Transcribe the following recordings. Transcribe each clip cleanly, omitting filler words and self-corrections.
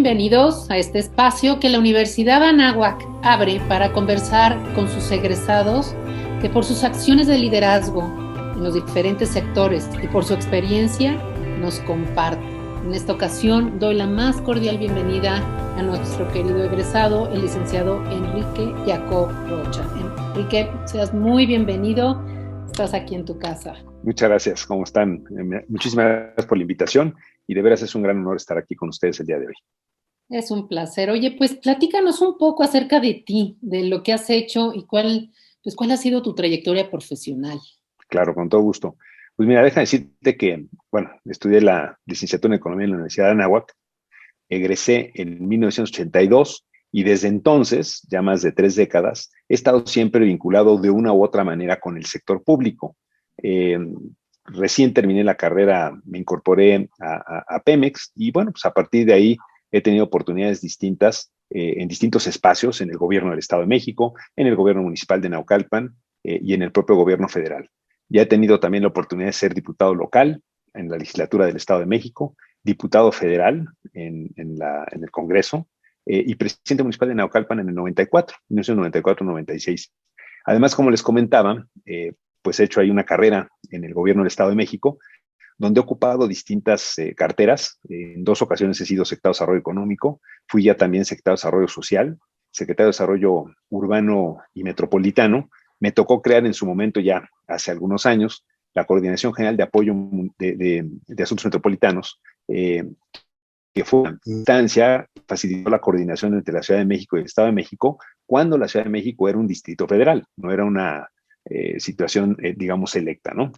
bienvenidos a este espacio que la Universidad Anáhuac abre para conversar con sus egresados que por sus acciones de liderazgo en los diferentes sectores y por su experiencia nos comparten. En esta ocasión doy la más cordial bienvenida a nuestro querido egresado, el licenciado Enrique Jacob Rocha. Enrique, seas muy bienvenido, estás aquí en tu casa. Muchas gracias, ¿cómo están? Muchísimas gracias por la invitación y de veras es un gran honor estar aquí con ustedes el día de hoy. Es un placer. Oye, pues platícanos un poco acerca de ti, de lo que has hecho y cuál ha sido tu trayectoria profesional. Claro, con todo gusto. Pues mira, déjame decirte que, estudié la licenciatura en Economía en la Universidad de Anáhuac, egresé en 1982 y desde entonces, ya más de 3 décadas, he estado siempre vinculado de una u otra manera con el sector público. Recién terminé la carrera, me incorporé a Pemex y bueno, pues a partir de ahí he tenido oportunidades distintas en distintos espacios, en el gobierno del Estado de México, en el gobierno municipal de Naucalpan y en el propio gobierno federal. Ya he tenido también la oportunidad de ser diputado local en la legislatura del Estado de México, diputado federal en el Congreso y presidente municipal de Naucalpan en el 94, 1994-96. Además, como les comentaba, pues he hecho ahí una carrera en el gobierno del Estado de México, donde he ocupado distintas carteras. En 2 ocasiones he sido secretario de Desarrollo Económico, fui ya también secretario de Desarrollo Social, secretario de Desarrollo Urbano y Metropolitano. Me tocó crear en su momento, ya hace algunos años, la Coordinación General de Apoyo de Asuntos Metropolitanos, que fue una instancia que facilitó la coordinación entre la Ciudad de México y el Estado de México, cuando la Ciudad de México era un distrito federal, no era una situación, digamos, selecta, ¿no?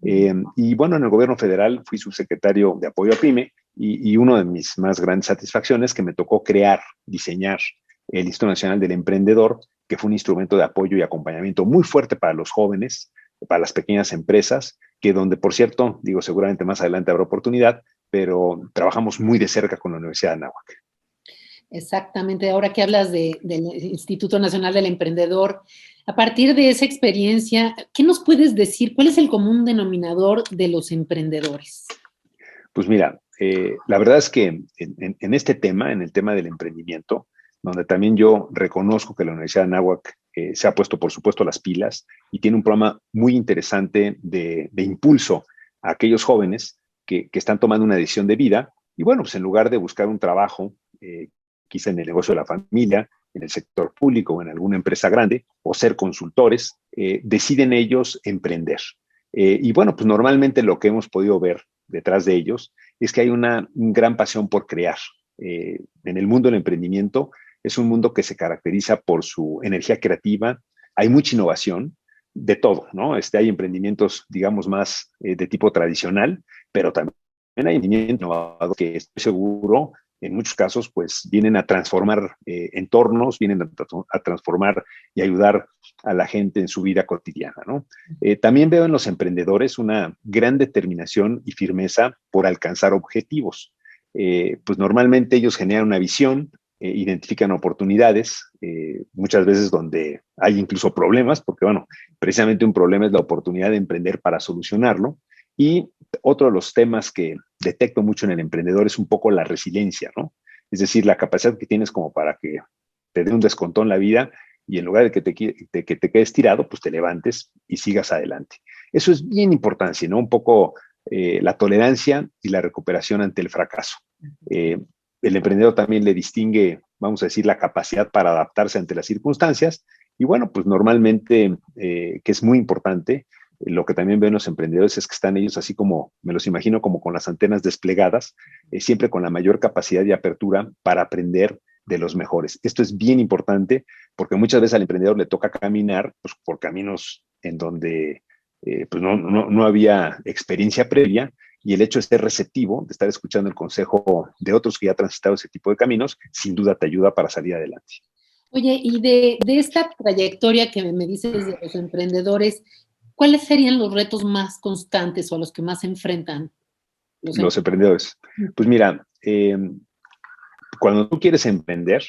Y bueno, en el gobierno federal fui subsecretario de apoyo a PYME y una de mis más grandes satisfacciones que me tocó crear, diseñar el Instituto Nacional del Emprendedor, que fue un instrumento de apoyo y acompañamiento muy fuerte para los jóvenes, para las pequeñas empresas, que donde, por cierto, digo, seguramente más adelante habrá oportunidad, pero trabajamos muy de cerca con la Universidad de Anáhuac. Exactamente, ahora que hablas del Instituto Nacional del Emprendedor, a partir de esa experiencia, ¿qué nos puedes decir? ¿Cuál es el común denominador de los emprendedores? Pues mira, la verdad es que en este tema, en el tema del emprendimiento, donde también yo reconozco que la Universidad de Anáhuac se ha puesto, por supuesto, las pilas y tiene un programa muy interesante de impulso a aquellos jóvenes que están tomando una decisión de vida y bueno, pues en lugar de buscar un trabajo, quizá en el negocio de la familia, en el sector público o en alguna empresa grande, o ser consultores, deciden ellos emprender. Y bueno, pues normalmente lo que hemos podido ver detrás de ellos es que hay una gran pasión por crear. En el mundo del emprendimiento es un mundo que se caracteriza por su energía creativa, hay mucha innovación, de todo, ¿no? Hay emprendimientos, digamos, más de tipo tradicional, pero también hay emprendimientos innovadores que estoy seguro en muchos casos, pues vienen a transformar entornos, vienen a transformar y ayudar a la gente en su vida cotidiana, ¿no? También veo en los emprendedores una gran determinación y firmeza por alcanzar objetivos. Pues normalmente ellos generan una visión, identifican oportunidades, muchas veces donde hay incluso problemas, porque bueno, precisamente un problema es la oportunidad de emprender para solucionarlo. Y otro de los temas que detecto mucho en el emprendedor es un poco la resiliencia, ¿no? Es decir, la capacidad que tienes como para que te dé un descontón la vida y en lugar de que te quedes tirado, pues te levantes y sigas adelante. Eso es bien importante, ¿no? Un poco la tolerancia y la recuperación ante el fracaso. El emprendedor también le distingue, vamos a decir, la capacidad para adaptarse ante las circunstancias y bueno, pues normalmente, que es muy importante, lo que también ven los emprendedores es que están ellos así como, me los imagino como con las antenas desplegadas, siempre con la mayor capacidad y apertura para aprender de los mejores. Esto es bien importante porque muchas veces al emprendedor le toca caminar pues, por caminos en donde pues no había experiencia previa y el hecho de ser receptivo, de estar escuchando el consejo de otros que ya han transitado ese tipo de caminos, sin duda te ayuda para salir adelante. Oye, y de esta trayectoria que me dices de los emprendedores, ¿cuáles serían los retos más constantes o a los que más se enfrentan los emprendedores? Pues mira, cuando tú quieres emprender,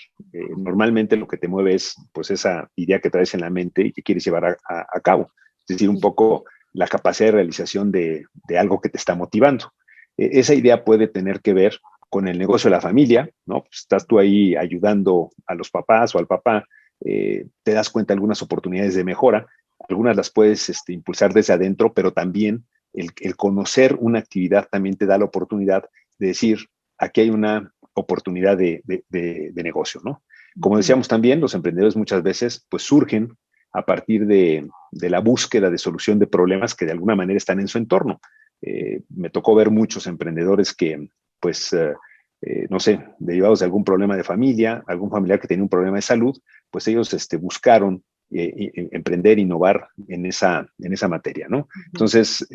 normalmente lo que te mueve es pues esa idea que traes en la mente y que quieres llevar a cabo. Es decir, un poco la capacidad de realización de algo que te está motivando. Esa idea puede tener que ver con el negocio de la familia, ¿no? Pues estás tú ahí ayudando a los papás o al papá, te das cuenta de algunas oportunidades de mejora, algunas las puedes impulsar desde adentro, pero también el conocer una actividad también te da la oportunidad de decir, aquí hay una oportunidad de negocio, ¿no? Como decíamos también, los emprendedores muchas veces pues surgen a partir de la búsqueda de solución de problemas que de alguna manera están en su entorno. Me tocó ver muchos emprendedores que, pues, no sé, derivados de algún problema de familia, algún familiar que tenía un problema de salud, pues ellos buscaron emprender, innovar en esa materia, ¿no? Entonces,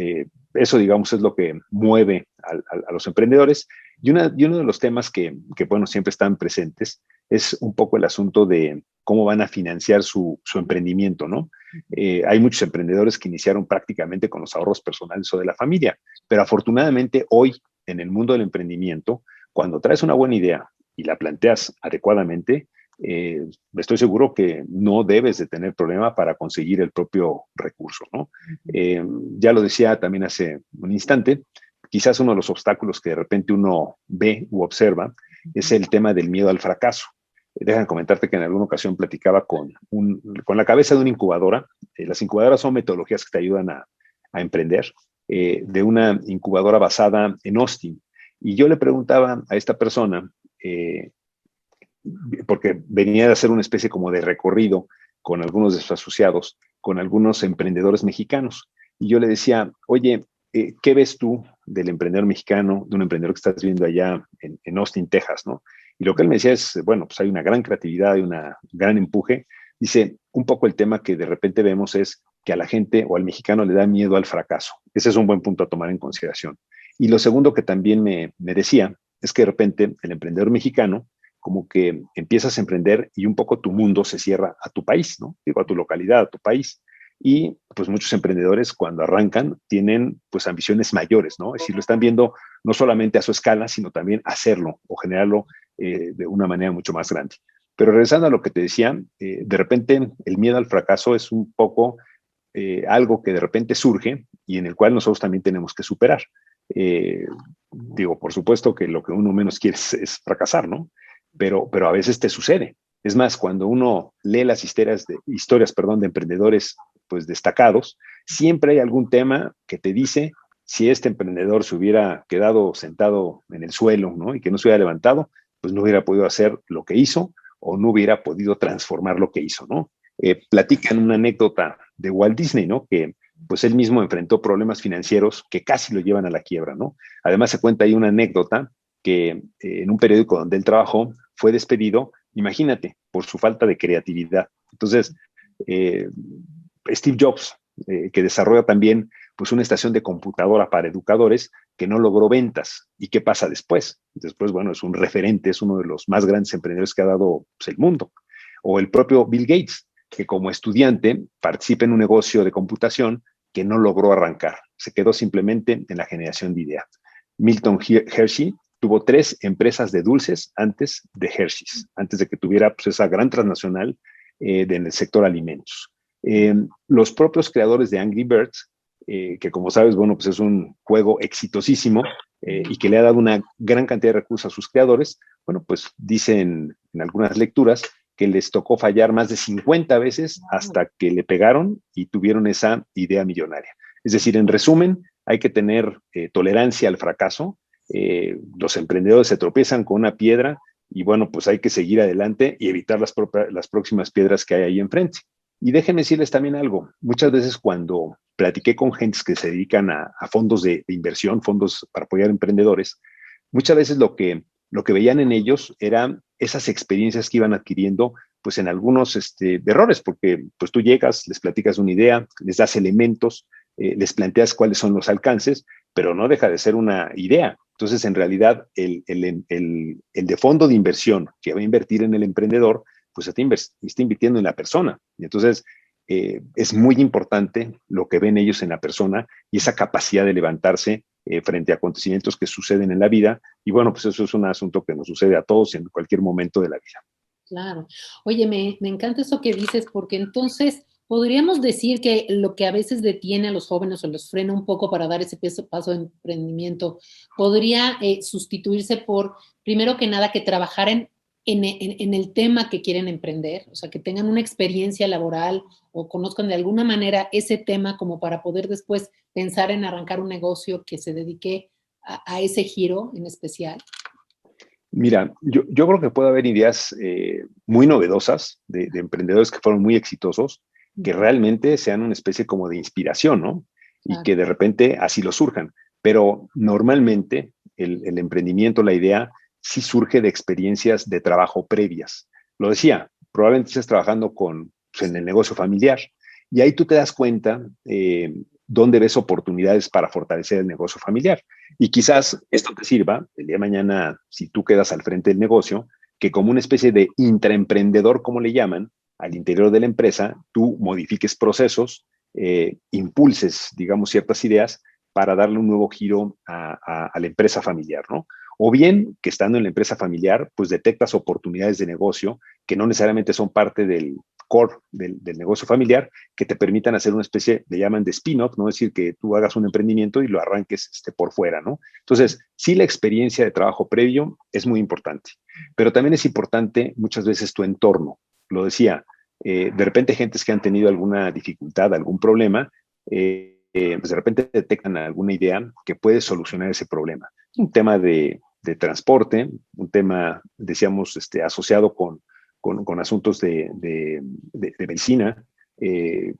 eso, digamos, es lo que mueve a los emprendedores. Y uno de los temas que, bueno, siempre están presentes es un poco el asunto de cómo van a financiar su emprendimiento, ¿no? Hay muchos emprendedores que iniciaron prácticamente con los ahorros personales o de la familia, pero afortunadamente hoy, en el mundo del emprendimiento, cuando traes una buena idea y la planteas adecuadamente, estoy seguro que no debes de tener problema para conseguir el propio recurso, ¿no? Ya lo decía también hace un instante, quizás uno de los obstáculos que de repente uno ve u observa es el tema del miedo al fracaso. Déjame comentarte que en alguna ocasión platicaba con la cabeza de una incubadora. Las incubadoras son metodologías que te ayudan a emprender, de una incubadora basada en Austin. Y yo le preguntaba a esta persona, porque venía de hacer una especie como de recorrido con algunos de sus asociados, con algunos emprendedores mexicanos. Y yo le decía, oye, ¿qué ves tú del emprendedor mexicano, de un emprendedor que estás viendo allá en Austin, Texas, ¿no? Y lo que él me decía es, bueno, pues hay una gran creatividad, hay un gran empuje. Dice, un poco el tema que de repente vemos es que a la gente o al mexicano le da miedo al fracaso. Ese es un buen punto a tomar en consideración. Y lo segundo que también me decía es que de repente el emprendedor mexicano como que empiezas a emprender y un poco tu mundo se cierra a tu país, ¿no? Digo, a tu localidad, a tu país. Y pues muchos emprendedores cuando arrancan tienen pues ambiciones mayores, ¿no? Es decir, lo están viendo no solamente a su escala, sino también hacerlo o generarlo de una manera mucho más grande. Pero regresando a lo que te decía, de repente el miedo al fracaso es un poco algo que de repente surge y en el cual nosotros también tenemos que superar. Digo, por supuesto que lo que uno menos quiere es fracasar, ¿no? Pero a veces te sucede. Es más, cuando uno lee las historias de emprendedores pues destacados, siempre hay algún tema que te dice si este emprendedor se hubiera quedado sentado en el suelo, ¿no? Y que no se hubiera levantado, pues no hubiera podido hacer lo que hizo o no hubiera podido transformar lo que hizo, ¿no? Platican una anécdota de Walt Disney, ¿no? Que pues él mismo enfrentó problemas financieros que casi lo llevan a la quiebra, ¿no? Además se cuenta ahí una anécdota que en un periódico donde él trabajó fue despedido, imagínate, por su falta de creatividad. Entonces, Steve Jobs, que desarrolla también pues una estación de computadora para educadores que no logró ventas. ¿Y qué pasa después? Después, bueno, es un referente, es uno de los más grandes emprendedores que ha dado pues, el mundo. O el propio Bill Gates, que como estudiante participa en un negocio de computación que no logró arrancar. Se quedó simplemente en la generación de ideas. Milton Hershey tuvo 3 empresas de dulces antes de Hershey's, antes de que tuviera pues, esa gran transnacional en el sector alimentos. Los propios creadores de Angry Birds, que como sabes, bueno, pues es un juego exitosísimo y que le ha dado una gran cantidad de recursos a sus creadores, bueno, pues dicen en algunas lecturas que les tocó fallar más de 50 veces hasta que le pegaron y tuvieron esa idea millonaria. Es decir, en resumen, hay que tener tolerancia al fracaso. Los emprendedores se tropiezan con una piedra y bueno, pues hay que seguir adelante y evitar las próximas piedras que hay ahí enfrente. Y déjenme decirles también algo. Muchas veces cuando platiqué con gentes que se dedican a fondos de inversión, fondos para apoyar emprendedores, muchas veces lo que veían en ellos eran esas experiencias que iban adquiriendo pues en algunos errores, porque pues tú llegas, les platicas una idea, les das elementos, les planteas cuáles son los alcances, pero no deja de ser una idea. Entonces, en realidad, el de fondo de inversión que va a invertir en el emprendedor, pues está invirtiendo en la persona. Y entonces, es muy importante lo que ven ellos en la persona y esa capacidad de levantarse frente a acontecimientos que suceden en la vida. Y bueno, pues eso es un asunto que nos sucede a todos en cualquier momento de la vida. Claro. Oye, me encanta eso que dices, porque entonces Podríamos decir que lo que a veces detiene a los jóvenes o los frena un poco para dar ese paso de emprendimiento podría sustituirse por, primero que nada, que trabajaran en el tema que quieren emprender, o sea, que tengan una experiencia laboral o conozcan de alguna manera ese tema como para poder después pensar en arrancar un negocio que se dedique a ese giro en especial. Mira, yo creo que puede haber ideas muy novedosas de emprendedores que fueron muy exitosos, que realmente sean una especie como de inspiración, ¿no? Y Claro. que de repente así lo surjan. Pero normalmente el emprendimiento, la idea, sí surge de experiencias de trabajo previas. Lo decía, probablemente estés trabajando pues, en el negocio familiar y ahí tú te das cuenta dónde ves oportunidades para fortalecer el negocio familiar. Y quizás esto te sirva el día de mañana, si tú quedas al frente del negocio, que como una especie de intraemprendedor, como le llaman, al interior de la empresa, tú modifiques procesos, impulses, digamos, ciertas ideas para darle un nuevo giro a la empresa familiar, ¿no? O bien que estando en la empresa familiar, pues detectas oportunidades de negocio que no necesariamente son parte del core del negocio familiar, que te permitan hacer una especie, le llaman de spin-off, ¿no? Es decir, que tú hagas un emprendimiento y lo arranques por fuera, ¿no? Entonces, sí, la experiencia de trabajo previo es muy importante, pero también es importante muchas veces tu entorno. Lo decía, de repente gentes que han tenido alguna dificultad, algún problema, pues de repente detectan alguna idea que puede solucionar ese problema. Un tema de transporte, un tema, decíamos, asociado con asuntos de medicina.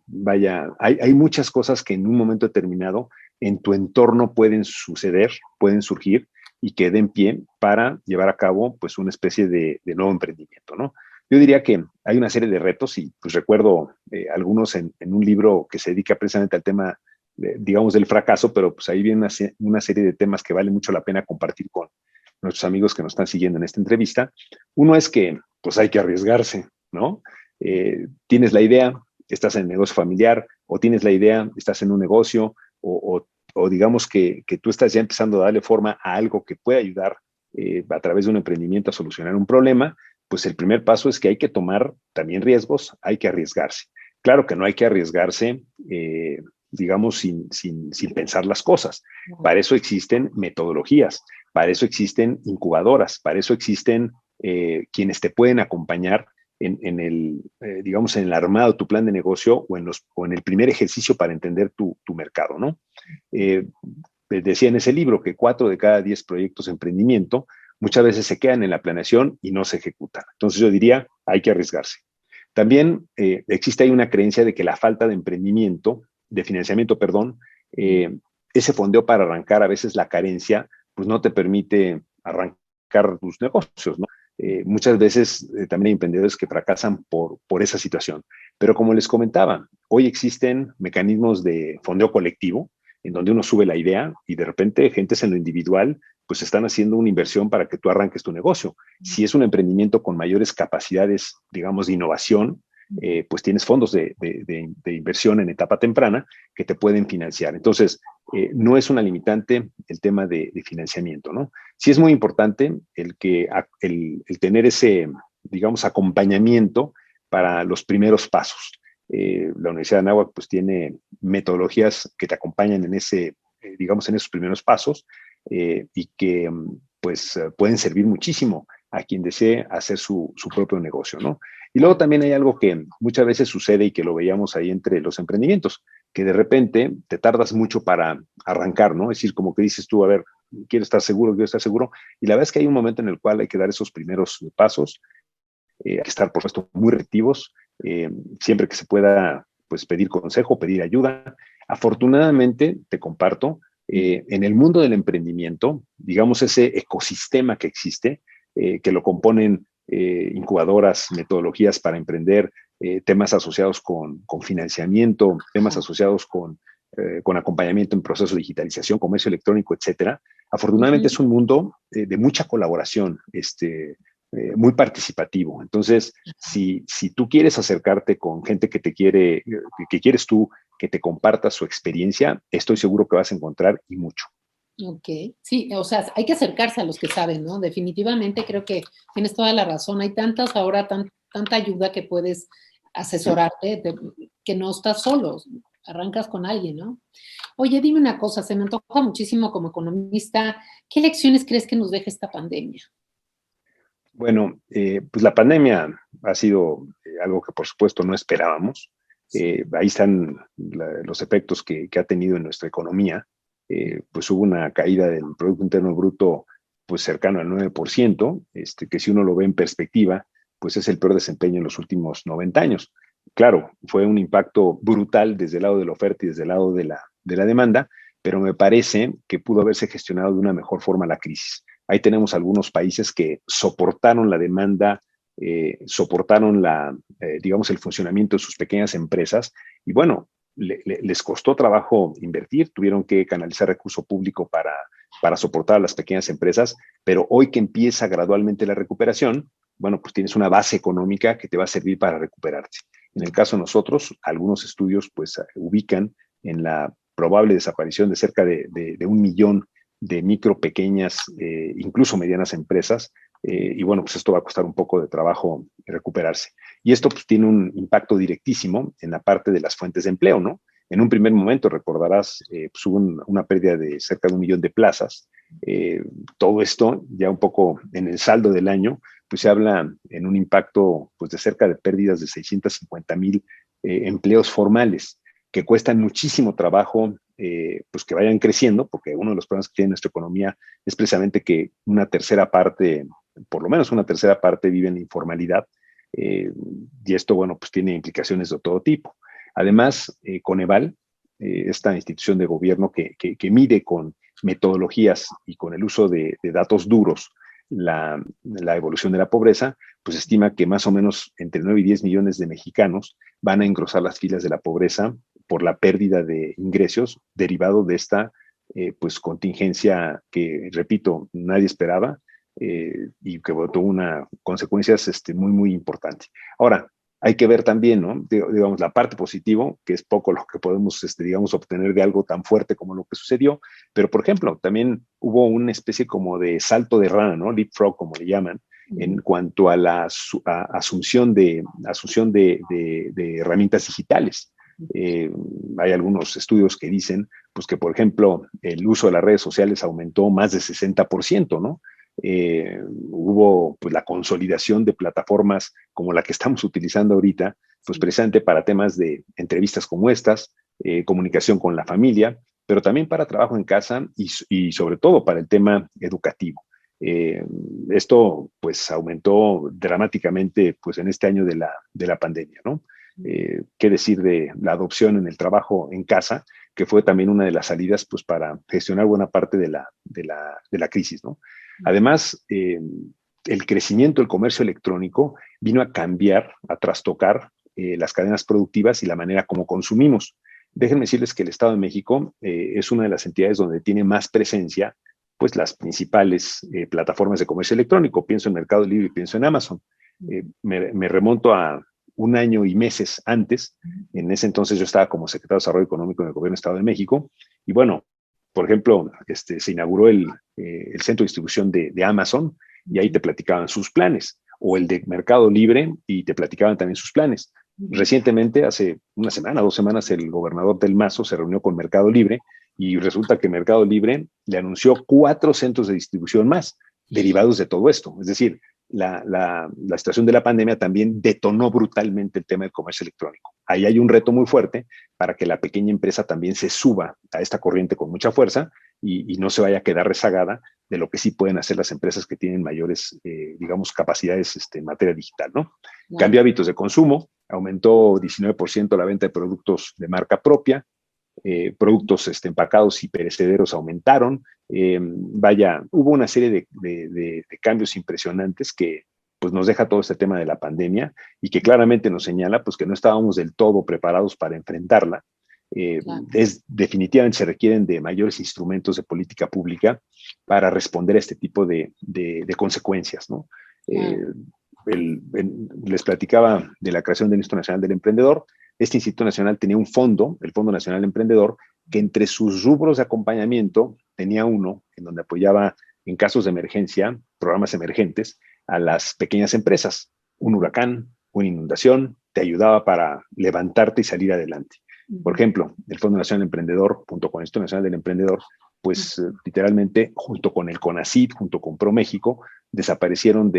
Vaya, hay muchas cosas que en un momento determinado en tu entorno pueden suceder, pueden surgir y que den pie para llevar a cabo pues una especie de nuevo emprendimiento, ¿no? Yo diría que hay una serie de retos y pues recuerdo algunos en un libro que se dedica precisamente al tema, digamos, del fracaso, pero pues ahí viene una serie de temas que vale mucho la pena compartir con nuestros amigos que nos están siguiendo en esta entrevista. Uno es que pues hay que arriesgarse, ¿no? Tienes la idea, estás en el negocio familiar, o tienes la idea, estás en un negocio, o digamos que tú estás ya empezando a darle forma a algo que puede ayudar a través de un emprendimiento a solucionar un problema, pues el primer paso es que hay que tomar también riesgos, hay que arriesgarse. Claro que no hay que arriesgarse, digamos, sin pensar las cosas. Para eso existen metodologías, para eso existen incubadoras, para eso existen quienes te pueden acompañar en el, digamos, en el armado de tu plan de negocio o en el primer ejercicio para entender tu mercado, ¿no? Decía en ese libro que 4 de cada 10 proyectos de emprendimiento muchas veces se quedan en la planeación y no se ejecutan. Entonces yo diría, hay que arriesgarse. También existe ahí una creencia de que la falta de emprendimiento, de financiamiento, perdón, ese fondeo para arrancar, a veces la carencia, pues no te permite arrancar tus negocios, ¿no? Muchas veces también hay emprendedores que fracasan por esa situación. Pero como les comentaba, hoy existen mecanismos de fondeo colectivo en donde uno sube la idea y de repente gentes en lo individual pues están haciendo una inversión para que tú arranques tu negocio. Si es un emprendimiento con mayores capacidades, digamos, de innovación, pues tienes fondos de inversión en etapa temprana que te pueden financiar. Entonces, no es una limitante el tema de financiamiento, ¿no? Sí es muy importante el tener ese, digamos, acompañamiento para los primeros pasos. La Universidad de Anáhuac pues tiene metodologías que te acompañan en digamos, en esos primeros pasos y que pues pueden servir muchísimo a quien desee hacer su propio negocio, ¿no? Y luego también hay algo que muchas veces sucede y que lo veíamos ahí entre los emprendimientos, que de repente te tardas mucho para arrancar, ¿no? Es decir, como que dices tú, a ver, quiero estar seguro, y la verdad es que hay un momento en el cual hay que dar esos primeros pasos, hay que estar, por supuesto, muy reactivos, siempre que se pueda, pues pedir consejo, pedir ayuda. Afortunadamente, te comparto, en el mundo del emprendimiento, digamos ese ecosistema que existe, que lo componen incubadoras, metodologías para emprender, temas asociados con financiamiento, temas asociados con acompañamiento en procesos de digitalización, comercio electrónico, etcétera. Afortunadamente es un mundo de mucha colaboración, muy participativo. Entonces, si tú quieres acercarte con gente que te quiere, que quieres tú, que te comparta su experiencia, estoy seguro que vas a encontrar y mucho. Ok, sí, o sea, hay que acercarse a los que saben, ¿no? Definitivamente creo que tienes toda la razón. Hay tantas ahora, tanta ayuda que puedes asesorarte. que no estás solo, arrancas con alguien, ¿no? Oye, dime una cosa, se me antoja muchísimo como economista, ¿qué lecciones crees que nos deja esta pandemia? Bueno, pues la pandemia ha sido algo que por supuesto no esperábamos. Ahí están los efectos que ha tenido en nuestra economía. Pues hubo una caída del Producto Interno Bruto pues cercano al 9%, que si uno lo ve en perspectiva, pues es el peor desempeño en los últimos 90 años. Claro, fue un impacto brutal desde el lado de la oferta y desde el lado de la demanda, pero me parece que pudo haberse gestionado de una mejor forma la crisis. Ahí tenemos algunos países que soportaron la demanda, soportaron digamos, el funcionamiento de sus pequeñas empresas y bueno, les costó trabajo invertir, tuvieron que canalizar recurso público para soportar a las pequeñas empresas, pero hoy que empieza gradualmente la recuperación, bueno, pues tienes una base económica que te va a servir para recuperarte. En el caso de nosotros, algunos estudios pues ubican en la probable desaparición de cerca de 1 millón de micro, pequeñas, incluso medianas empresas. Y bueno, pues esto va a costar un poco de trabajo recuperarse. Y esto pues tiene un impacto directísimo en la parte de las fuentes de empleo, ¿no? En un primer momento, recordarás, pues hubo una pérdida de cerca de 1 millón de plazas. Todo esto ya un poco en el saldo del año, pues se habla en un impacto pues de cerca de pérdidas de 650,000 empleos formales que cuestan muchísimo trabajo pues que vayan creciendo, porque uno de los problemas que tiene nuestra economía es precisamente que una tercera parte, por lo menos una tercera parte vive en la informalidad, y esto, bueno, pues tiene implicaciones de todo tipo. Además, Coneval, esta institución de gobierno que mide con metodologías y con el uso de datos duros la evolución de la pobreza, pues estima que más o menos entre 9 y 10 millones de mexicanos van a engrosar las filas de la pobreza por la pérdida de ingresos derivado de esta pues contingencia que, repito, nadie esperaba y que tuvo una consecuencias muy, muy importante. Ahora, hay que ver también, ¿no? Digamos, la parte positiva, que es poco lo que podemos, digamos, obtener de algo tan fuerte como lo que sucedió, pero, por ejemplo, también hubo una especie como de salto de rana, ¿no? Leapfrog, como le llaman, en cuanto a la asunción de herramientas digitales. Hay algunos estudios que dicen pues, que, por ejemplo, el uso de las redes sociales aumentó más de 60%, ¿no? Hubo pues, la consolidación de plataformas como la que estamos utilizando ahorita, pues precisamente para temas de entrevistas como estas, comunicación con la familia, pero también para trabajo en casa y sobre todo para el tema educativo. Esto pues aumentó dramáticamente pues en este año de la pandemia, ¿no? Qué decir de la adopción en el trabajo en casa, que fue también una de las salidas pues para gestionar buena parte de la crisis, ¿no? Además, el crecimiento del comercio electrónico vino a cambiar, a trastocar las cadenas productivas y la manera como consumimos. Déjenme decirles que el Estado de México es una de las entidades donde tiene más presencia pues las principales plataformas de comercio electrónico. Pienso en Mercado Libre y pienso en Amazon. Me remonto a 1 año y meses antes. En ese entonces yo estaba como secretario de Desarrollo Económico en el Gobierno del Estado de México. Y bueno, por ejemplo, se inauguró el centro de distribución de Amazon y ahí te platicaban sus planes. O el de Mercado Libre y te platicaban también sus planes. Recientemente, hace una semana, 2 semanas, el gobernador del Mazo se reunió con Mercado Libre y resulta que Mercado Libre le anunció 4 centros de distribución más derivados de todo esto. Es decir, la situación de la pandemia también detonó brutalmente el tema del comercio electrónico. Ahí hay un reto muy fuerte para que la pequeña empresa también se suba a esta corriente con mucha fuerza y no se vaya a quedar rezagada de lo que sí pueden hacer las empresas que tienen mayores, digamos, capacidades en materia digital, ¿no? Wow. Cambió hábitos de consumo, aumentó 19% la venta de productos de marca propia, productos empacados y perecederos aumentaron. Hubo una serie de cambios impresionantes que pues nos deja todo este tema de la pandemia y que claramente nos señala pues que no estábamos del todo preparados para enfrentarla. Claro. Definitivamente se requieren de mayores instrumentos de política pública para responder a este tipo de consecuencias, ¿no? Claro. Les platicaba de la creación del Instituto Nacional del Emprendedor. Este Instituto Nacional tenía un fondo, el Fondo Nacional Emprendedor, que entre sus rubros de acompañamiento tenía uno en donde apoyaba en casos de emergencia, programas emergentes, a las pequeñas empresas. Un huracán, una inundación, te ayudaba para levantarte y salir adelante. Por Ujú. ejemplo, el Fondo Nacional del Emprendedor, junto con el Instituto Nacional del Emprendedor, pues literalmente, junto con el CONACYT, junto con ProMéxico, desaparecieron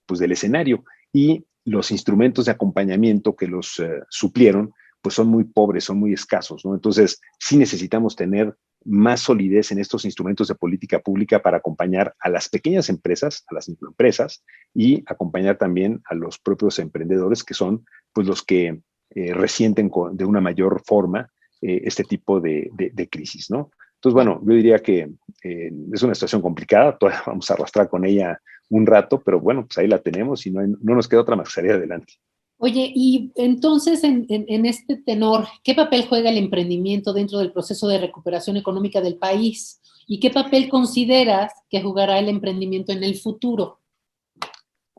pues, del escenario, y los instrumentos de acompañamiento que los suplieron, pues son muy pobres, son muy escasos, ¿no? Entonces, sí necesitamos tener más solidez en estos instrumentos de política pública para acompañar a las pequeñas empresas, a las microempresas, y acompañar también a los propios emprendedores, que son pues los que resienten de una mayor forma este tipo de crisis, ¿no? Entonces, bueno, yo diría que es una situación complicada, todavía vamos a arrastrar con ella un rato, pero bueno, pues ahí la tenemos y no nos queda otra más que salir adelante. Oye, y entonces en este tenor, ¿qué papel juega el emprendimiento dentro del proceso de recuperación económica del país? ¿Y qué papel consideras que jugará el emprendimiento en el futuro?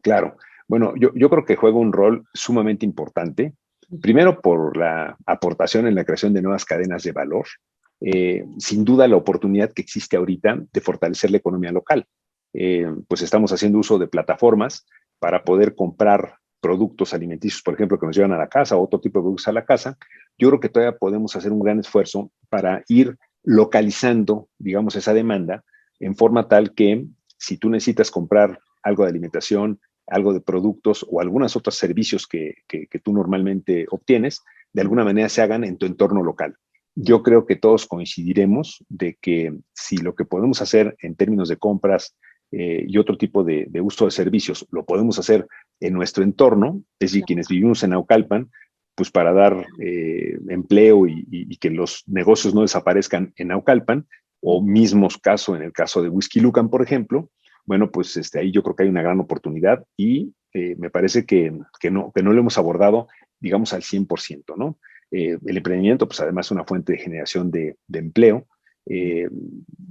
Claro, bueno, yo creo que juega un rol sumamente importante, primero por la aportación en la creación de nuevas cadenas de valor, sin duda la oportunidad que existe ahorita de fortalecer la economía local. Pues estamos haciendo uso de plataformas para poder comprar productos alimenticios, por ejemplo, que nos llevan a la casa, o otro tipo de productos a la casa. Yo creo que todavía podemos hacer un gran esfuerzo para ir localizando, digamos, esa demanda en forma tal que si tú necesitas comprar algo de alimentación, algo de productos o algunos otros servicios que tú normalmente obtienes, de alguna manera se hagan en tu entorno local. Yo creo que todos coincidiremos de que si lo que podemos hacer en términos de compras y otro tipo de uso de servicios lo podemos hacer en nuestro entorno, es decir, quienes vivimos en Naucalpan, pues para dar empleo y que los negocios no desaparezcan en Naucalpan, o mismos caso en el caso de Whisky Lucan, por ejemplo, bueno, pues ahí yo creo que hay una gran oportunidad y me parece que no lo hemos abordado, digamos, al 100%, ¿no? El emprendimiento, pues además es una fuente de generación de empleo, eh,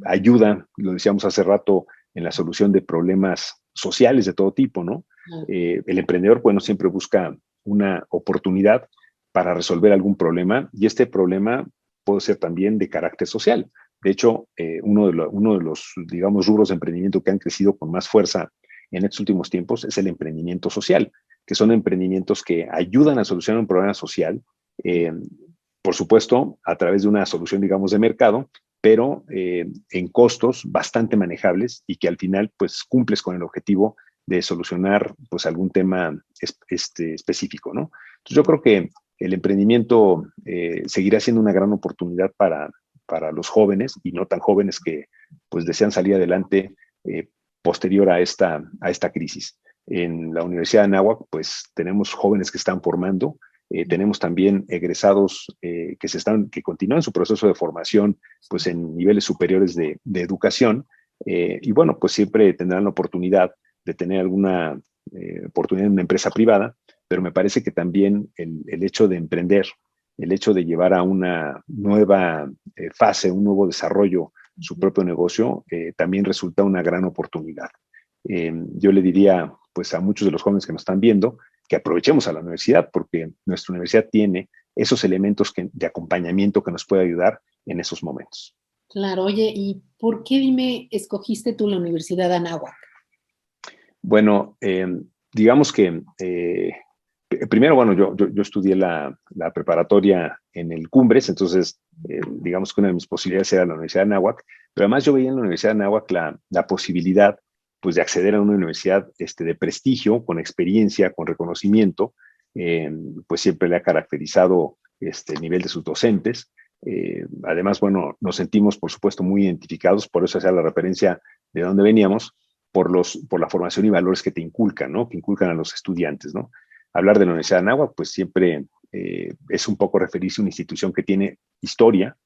ayuda, lo decíamos hace rato, en la solución de problemas sociales de todo tipo, ¿no? El emprendedor, bueno, siempre busca una oportunidad para resolver algún problema, y este problema puede ser también de carácter social. De hecho, uno de los, digamos, rubros de emprendimiento que han crecido con más fuerza en estos últimos tiempos es el emprendimiento social, que son emprendimientos que ayudan a solucionar un problema social, eh, por supuesto, a través de una solución, digamos, de mercado, pero en costos bastante manejables, y que al final, pues, cumples con el objetivo de solucionar, pues, algún tema específico, ¿no? Entonces, yo creo que el emprendimiento seguirá siendo una gran oportunidad para los jóvenes y no tan jóvenes que pues desean salir adelante posterior a esta crisis. En la Universidad de Anáhuac pues tenemos jóvenes que están formando, tenemos también egresados que continúan su proceso de formación pues en niveles superiores de educación, y bueno, pues siempre tendrán la oportunidad de tener alguna oportunidad en una empresa privada, pero me parece que también el hecho de emprender, el hecho de llevar a una nueva fase, un nuevo desarrollo, su propio negocio, también resulta una gran oportunidad. Yo le diría pues a muchos de los jóvenes que nos están viendo que aprovechemos a la universidad, porque nuestra universidad tiene esos elementos de acompañamiento que nos puede ayudar en esos momentos. Claro, oye, ¿y por qué, dime, escogiste tú la Universidad de Anáhuac? Bueno, digamos que primero, bueno, yo estudié la preparatoria en el Cumbres, entonces digamos que una de mis posibilidades era la Universidad de Anáhuac, pero además yo veía en la Universidad de Anáhuac la posibilidad pues de acceder a una universidad de prestigio, con experiencia, con reconocimiento, pues siempre le ha caracterizado el nivel de sus docentes. Además, bueno, nos sentimos por supuesto muy identificados, por eso hacía la referencia de dónde veníamos, por la formación y valores que te inculcan, ¿no? Que inculcan a los estudiantes, ¿no? Hablar de la Universidad de Anáhuac, pues siempre es un poco referirse a una institución que tiene historia,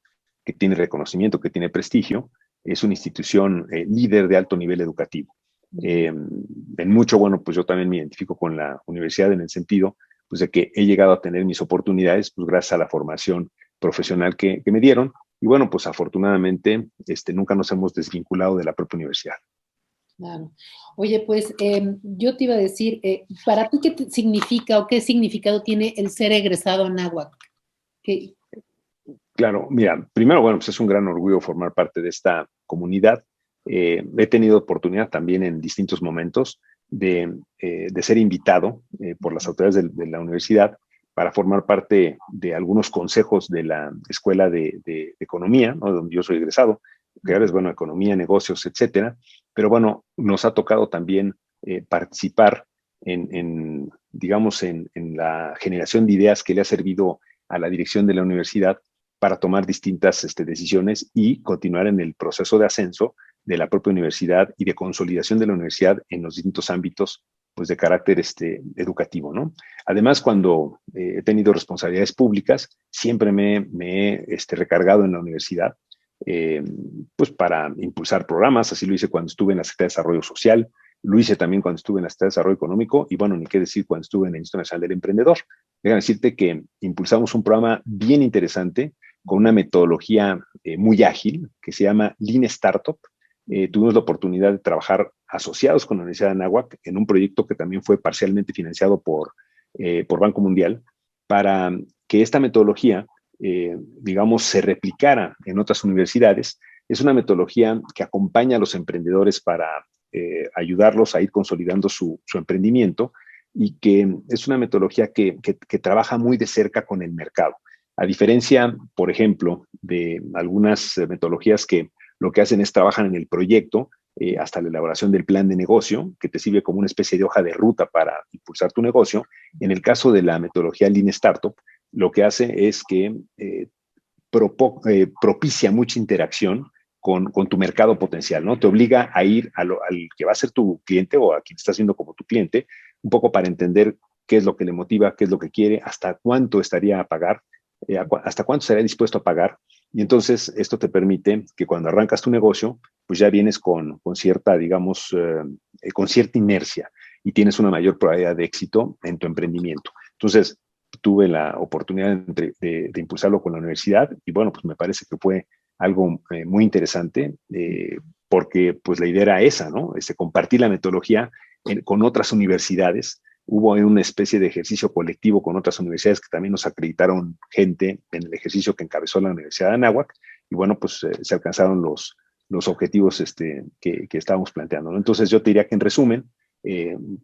que tiene reconocimiento, que tiene prestigio, es una institución líder de alto nivel educativo. En mucho, bueno, pues yo también me identifico con la universidad en el sentido, pues de que he llegado a tener mis oportunidades, pues gracias a la formación profesional que me dieron, y bueno, pues afortunadamente nunca nos hemos desvinculado de la propia universidad. Claro. Oye, pues yo te iba a decir, ¿para ti qué significa o qué significado tiene el ser egresado a Anáhuac? ¿Qué? Claro, mira, primero, bueno, pues es un gran orgullo formar parte de esta comunidad. He tenido oportunidad también en distintos momentos de ser invitado por las autoridades de la universidad para formar parte de algunos consejos de la Escuela de Economía, ¿no? Donde yo soy egresado, que ahora es, bueno, economía, negocios, etcétera. Pero bueno, nos ha tocado también participar digamos, en la generación de ideas que le ha servido a la dirección de la universidad para tomar distintas decisiones y continuar en el proceso de ascenso de la propia universidad y de consolidación de la universidad en los distintos ámbitos, pues, de carácter educativo, ¿no? Además, cuando he tenido responsabilidades públicas, siempre me he recargado en la universidad, eh, pues para impulsar programas. Así lo hice cuando estuve en la Secretaría de Desarrollo Social, lo hice también cuando estuve en la Secretaría de Desarrollo Económico y, bueno, ni qué decir cuando estuve en el Instituto Nacional del Emprendedor. Déjame decirte que impulsamos un programa bien interesante con una metodología muy ágil que se llama Lean Startup. Tuvimos la oportunidad de trabajar asociados con la Universidad de Anáhuac en un proyecto que también fue parcialmente financiado por Banco Mundial para que esta metodología, digamos, se replicara en otras universidades. Es una metodología que acompaña a los emprendedores para ayudarlos a ir consolidando su emprendimiento y que es una metodología que trabaja muy de cerca con el mercado. A diferencia, por ejemplo, de algunas metodologías que lo que hacen es trabajan en el proyecto hasta la elaboración del plan de negocio, que te sirve como una especie de hoja de ruta para impulsar tu negocio. En el caso de la metodología Lean Startup, lo que hace es que propicia mucha interacción con tu mercado potencial, ¿no? Te obliga a ir al que va a ser tu cliente o a quien estás viendo como tu cliente, un poco para entender qué es lo que le motiva, qué es lo que quiere, hasta cuánto estaría a pagar, hasta cuánto estaría dispuesto a pagar. Y entonces esto te permite que cuando arrancas tu negocio, pues ya vienes con cierta, digamos, con cierta inercia y tienes una mayor probabilidad de éxito en tu emprendimiento. Entonces, tuve la oportunidad de impulsarlo con la universidad y, bueno, pues me parece que fue algo muy interesante porque pues la idea era esa, ¿no? Compartir la metodología con otras universidades. Hubo una especie de ejercicio colectivo con otras universidades que también nos acreditaron gente en el ejercicio que encabezó la Universidad de Anáhuac y, bueno, pues se alcanzaron los objetivos que estábamos planteando, ¿no? Entonces yo te diría que, en resumen,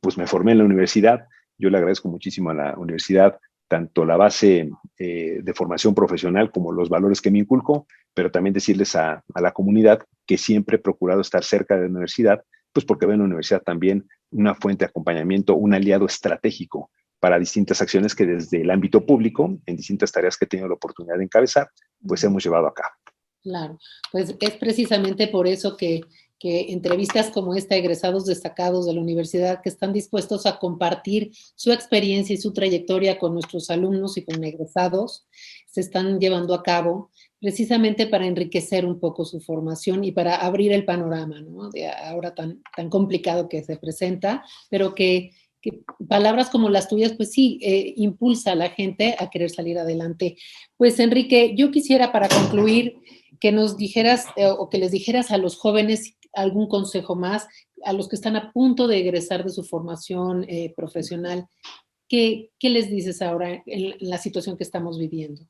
pues me formé en la universidad. Yo le agradezco muchísimo a la universidad tanto la base de formación profesional como los valores que me inculcó, pero también decirles a la comunidad que siempre he procurado estar cerca de la universidad, pues porque veo en la universidad también una fuente de acompañamiento, un aliado estratégico para distintas acciones que desde el ámbito público, en distintas tareas que he tenido la oportunidad de encabezar, pues hemos llevado a cabo. Claro, pues es precisamente por eso que entrevistas como esta, egresados destacados de la universidad que están dispuestos a compartir su experiencia y su trayectoria con nuestros alumnos y con egresados, se están llevando a cabo precisamente para enriquecer un poco su formación y para abrir el panorama, ¿no? De ahora tan complicado que se presenta, pero que palabras como las tuyas, pues sí, impulsa a la gente a querer salir adelante. Pues, Enrique, yo quisiera, para concluir, que nos dijeras o que les dijeras a los jóvenes algún consejo más, a los que están a punto de egresar de su formación profesional. ¿Qué les dices ahora en la situación que estamos viviendo?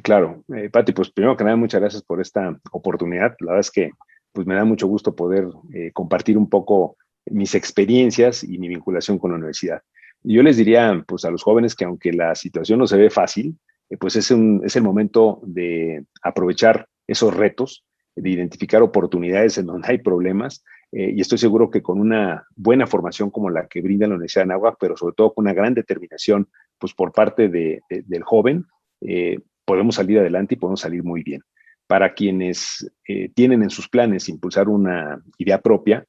Claro, Pati, pues primero que nada, muchas gracias por esta oportunidad. La verdad es que pues me da mucho gusto poder compartir un poco mis experiencias y mi vinculación con la universidad. Y yo les diría, pues, a los jóvenes que, aunque la situación no se ve fácil, pues es el momento de aprovechar esos retos, de identificar oportunidades en donde hay problemas, y estoy seguro que con una buena formación como la que brinda la Universidad de Anáhuac, pero sobre todo con una gran determinación pues por parte del joven, podemos salir adelante y podemos salir muy bien. Para quienes tienen en sus planes impulsar una idea propia,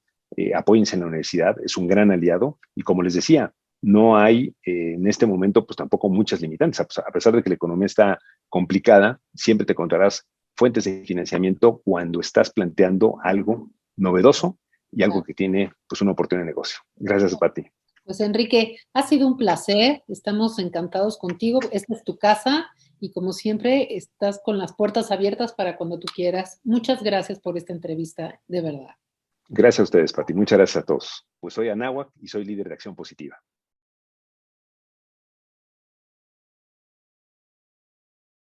apóyense en la universidad, es un gran aliado y, como les decía, no hay en este momento pues tampoco muchas limitantes. A pesar de que la economía está complicada, siempre te encontrarás fuentes de financiamiento cuando estás planteando algo novedoso y algo que tiene pues una oportunidad de negocio. Gracias, Pati. Pues, Enrique, ha sido un placer, estamos encantados contigo, esta es tu casa y, como siempre, estás con las puertas abiertas para cuando tú quieras. Muchas gracias por esta entrevista, de verdad. Gracias a ustedes, Pati. Muchas gracias a todos. Pues soy Anáhuac y soy líder de Acción Positiva.